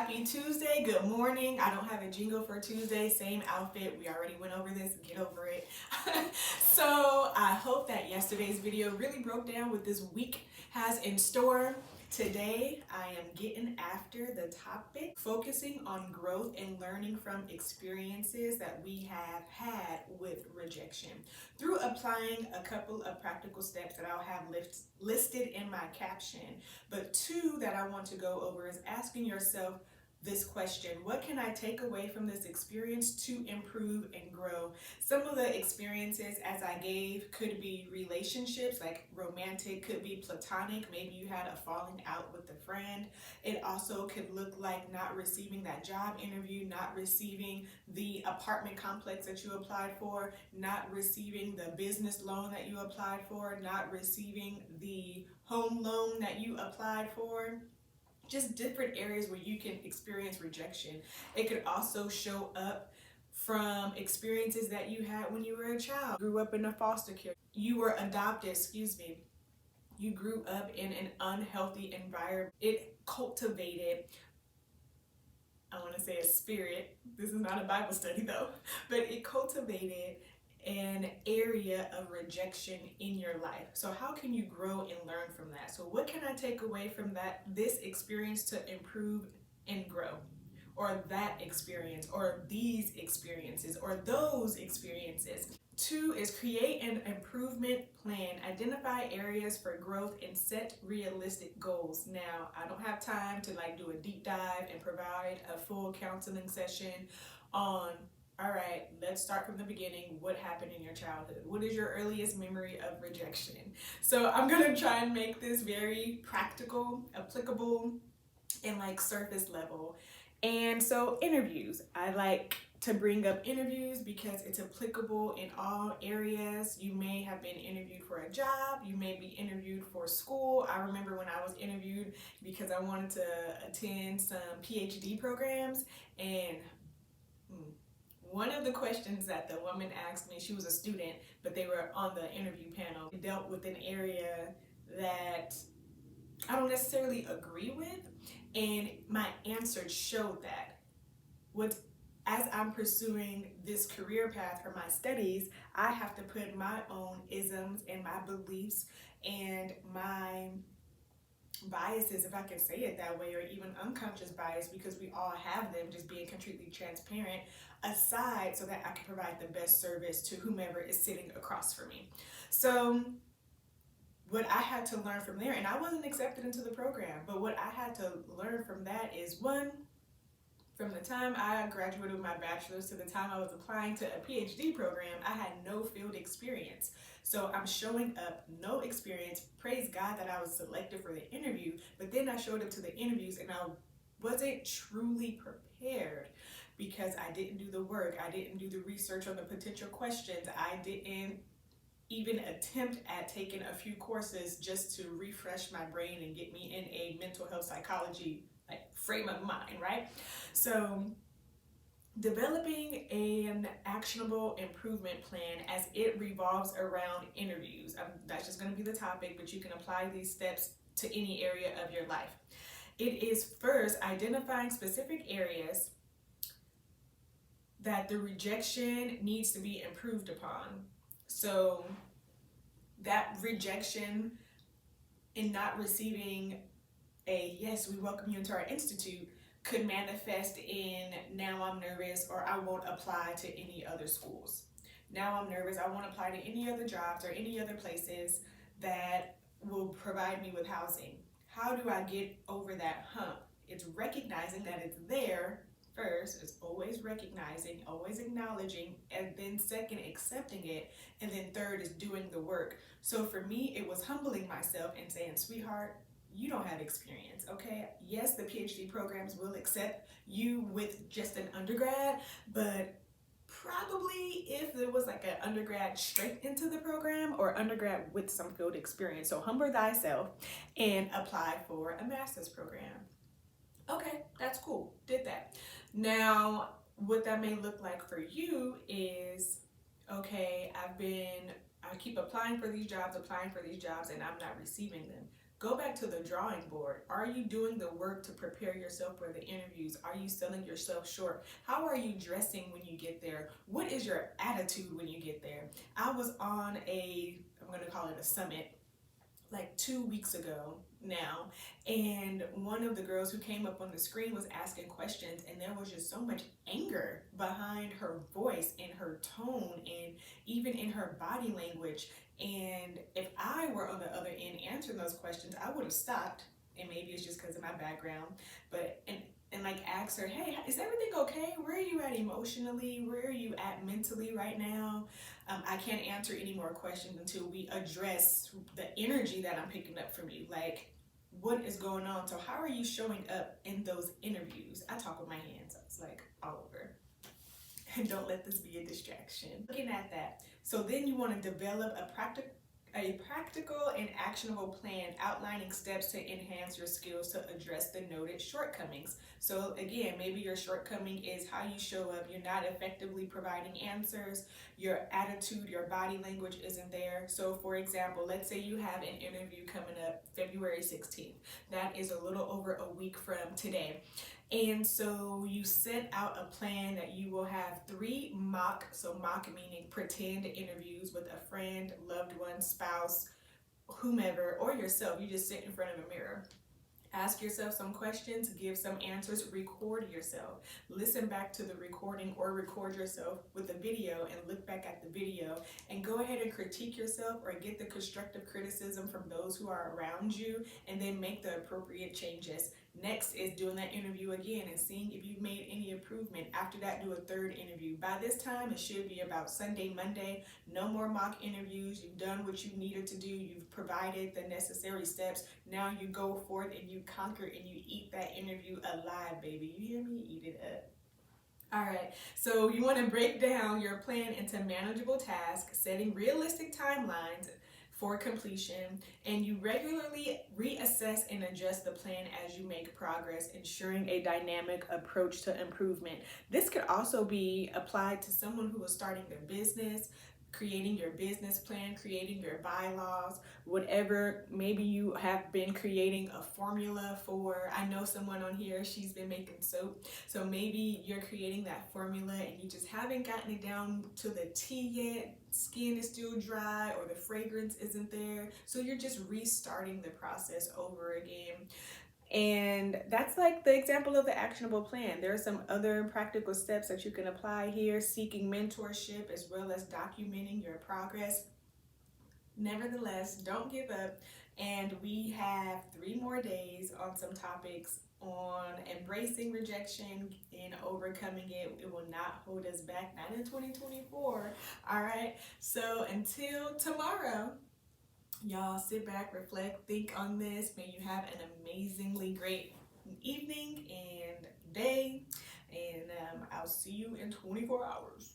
Happy Tuesday. Good morning. I don't have a jingle for Tuesday. Same outfit. We already went over this. Get over it. So I hope that yesterday's video really broke down what this week has in store. Today, I am getting after the topic, focusing on growth and learning from experiences that we have had with rejection through applying a couple of practical steps that I'll have listed in my caption. But two that I want to go over is asking yourself this question: what can I take away from this experience to improve and grow? Some of the experiences as I gave could be relationships, like romantic, could be platonic. Maybe you had a falling out with a friend. It also could look like not receiving that job interview, not receiving the apartment complex that you applied for, not receiving the business loan that you applied for, not receiving the home loan that you applied for. Just different areas where you can experience rejection. It could also show up from experiences that you had when you were a child. Grew up in a foster care. You were adopted, You grew up in an unhealthy environment. It cultivated, I want to say, a spirit. This is not a Bible study though, but it cultivated an area of rejection in your life. So how can you grow and learn from that? So what can I take away from this experience to improve and grow? Or that experience, or these experiences, or those experiences. Two is create an improvement plan. Identify areas for growth and set realistic goals. Now, I don't have time to do a deep dive and provide a full counseling session on, all right, let's start from the beginning. What happened in your childhood? What is your earliest memory of rejection? So I'm gonna try and make this very practical, applicable, and surface level. And so interviews, I like to bring up interviews because it's applicable in all areas. You may have been interviewed for a job, you may be interviewed for school. I remember when I was interviewed because I wanted to attend some PhD programs, and one of the questions that the woman asked me, she was a student, but they were on the interview panel, dealt with an area that I don't necessarily agree with, and my answer showed that. As I'm pursuing this career path for my studies, I have to put my own isms and my beliefs and my biases, if I can say it that way, or even unconscious bias, because we all have them, just being completely transparent, aside so that I can provide the best service to whomever is sitting across from me. So what I had to learn from there, and I wasn't accepted into the program, but what I had to learn from that is, one, from the time I graduated with my bachelor's to the time I was applying to a PhD program, I had no field experience. So I'm showing up, no experience. Praise God that I was selected for the interview, but then I showed up to the interviews and I wasn't truly prepared because I didn't do the work. I didn't do the research on the potential questions. I didn't even attempt at taking a few courses just to refresh my brain and get me in a mental health psychology frame of mind, right? So developing an actionable improvement plan as it revolves around interviews. That's just going to be the topic, but you can apply these steps to any area of your life. It is first identifying specific areas that the rejection needs to be improved upon. So that rejection in not receiving a yes, we welcome you into our institute could manifest in, now I'm nervous, or I won't apply to any other schools. Now I'm nervous, I won't apply to any other jobs or any other places that will provide me with housing. How do I get over that hump? It's recognizing that it's there first. It's always recognizing, always acknowledging, and then second, accepting it, and then third is doing the work. So for me, it was humbling myself and saying, sweetheart, you don't have experience, okay? Yes, the PhD programs will accept you with just an undergrad, but probably if there was an undergrad straight into the program or undergrad with some field experience. So humble thyself and apply for a master's program. Okay, that's cool, did that. Now, what that may look like for you is, okay, I keep applying for these jobs, and I'm not receiving them. Go back to the drawing board. Are you doing the work to prepare yourself for the interviews? Are you selling yourself short? How are you dressing when you get there? What is your attitude when you get there? I was on I'm going to call it a summit, like 2 weeks ago now, and one of the girls who came up on the screen was asking questions, and there was just so much anger behind her voice and her tone and even in her body language. And if I were on the other end answering those questions, I would have stopped, and maybe it's just because of my background, but and like ask her, hey, is everything okay? Where are you at emotionally? Where are you at mentally right now? I can't answer any more questions until we address the energy that I'm picking up from you. Like, what is going on? So how are you showing up in those interviews? I talk with my hands, so it's like all over. And don't let this be a distraction. Looking at that. So then you want to develop a practical and actionable plan outlining steps to enhance your skills to address the noted shortcomings. So again, maybe your shortcoming is how you show up. You're not effectively providing answers. Your attitude, your body language isn't there. So for example, let's say you have an interview coming up February 16th. That is a little over a week from today. And so you set out a plan that you will have 3 mock meaning pretend interviews with a friend, loved one, spouse, whomever, or yourself. You just sit in front of a mirror. Ask yourself some questions, give some answers, record yourself. Listen back to the recording or record yourself with the video and look back at the video and go ahead and critique yourself or get the constructive criticism from those who are around you and then make the appropriate changes. Next is doing that interview again and seeing if you've made any improvement. After that, do a 3rd interview. By this time, it should be about Sunday, Monday. No more mock interviews. You've done what you needed to do. You've provided the necessary steps. Now you go forth and you conquer and you eat that interview alive, baby. You hear me? Eat it up. All right, so you want to break down your plan into manageable tasks, setting realistic timelines for completion, and you regularly reassess and adjust the plan as you make progress, ensuring a dynamic approach to improvement. This could also be applied to someone who is starting their business, creating your business plan, creating your bylaws, whatever. Maybe you have been creating a formula for, I know someone on here, she's been making soap. So maybe you're creating that formula and you just haven't gotten it down to the T yet. Skin is still dry or the fragrance isn't there. So you're just restarting the process over again. And that's like the example of the actionable plan. There are some other practical steps that you can apply here, seeking mentorship as well as documenting your progress. Nevertheless, don't give up. And we have 3 more days on some topics on embracing rejection and overcoming it. It will not hold us back, not in 2024. All right. So until tomorrow, y'all sit back, reflect, think on this. May you have an amazingly great evening and day. And I'll see you in 24 hours.